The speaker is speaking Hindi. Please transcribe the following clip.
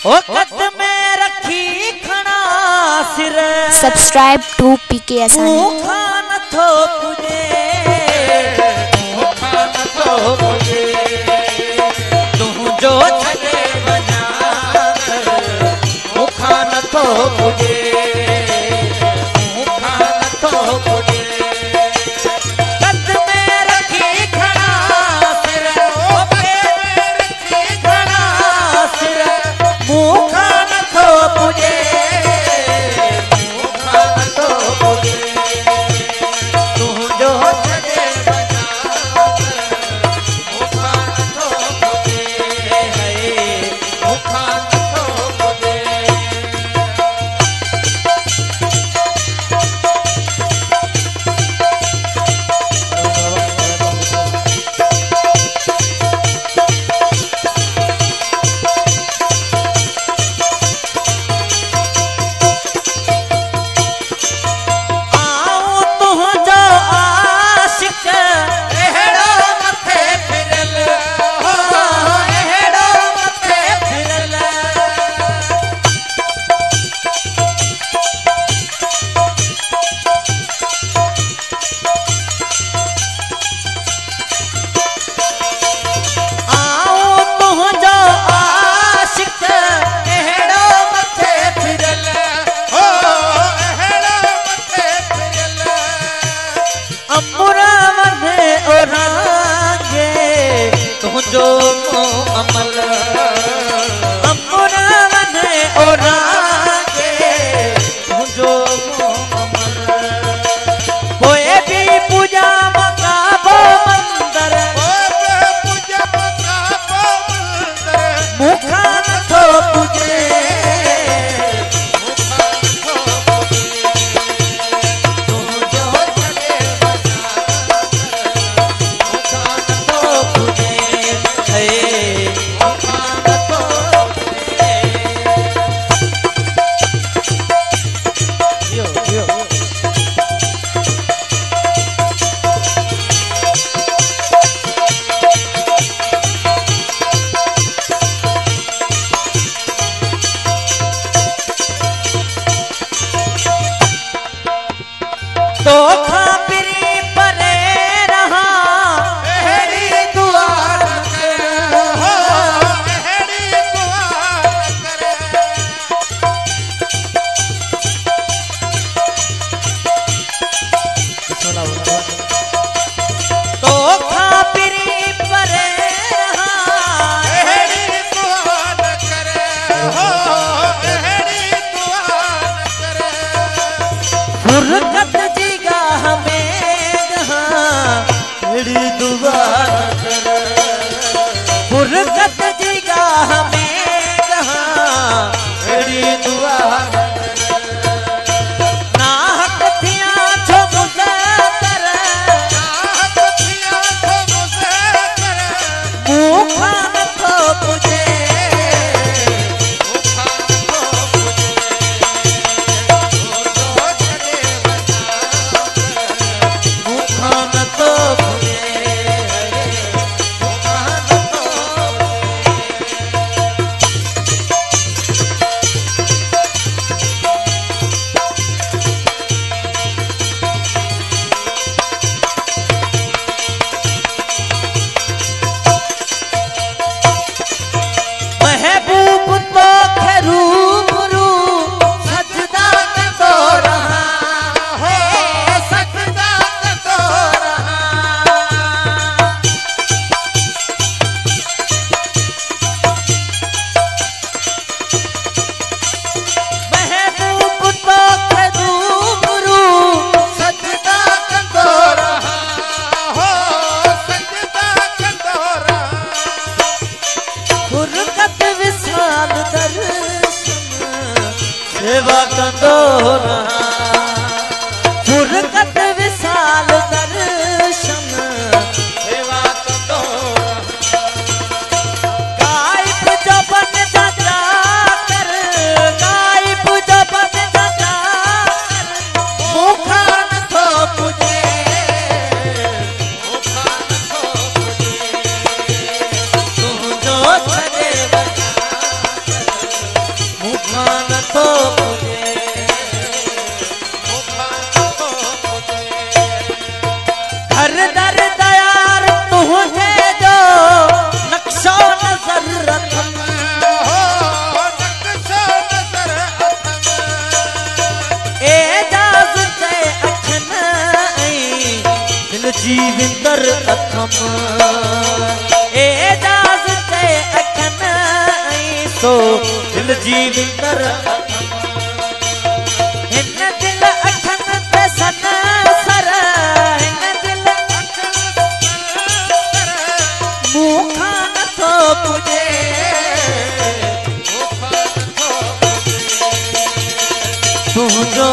औकत में रखी खड़ा सिर सब्सक्राइब टू पीके आसानी खान थो पुजे खान थो पुजे तू जो छे बना खान थो पुजे खान थो पुजे कद में रखी खड़ा सिर औकत में रखी खड़ा सिर खान थो पुजे खान थो पुजे तू जो छे बना खान थो पुजे खान थो पुजे जो अमल अमरा वने ओरागे जो अमल कोई भी पूजा मकाबो मंदर पूजा मकाबो मंदर मुखान थो पूजे तो खापिरी परे रहा एहड़ी दुआ न करे हो एहड़ी दुआ न करे तो खापिरी परे रहा एहड़ी दुआ न करे हो एहड़ी दुआ न करे फुरकत एड़ी दुआ न कर फुरकत जी गाह में जहां एड़ी दुआ न कर नाहक थिया छो मुज़क्कर नाहक थिया छो मुज़क्कर मुखान थो पुजे मुखान थो सेवा कंदो रहा फुरकत विसाल दर्शन सेवा कंदो गायब जो बन जा कर गायब जो बन जा कर मुखान थो पुजे मुखान थो पुजे तू जो छे बना कम एजाज़ चे अखन सो दिल जी विंदर हिन दिल अखन ते सन सर हिन दिल मूंखा नथो पुजे तुझो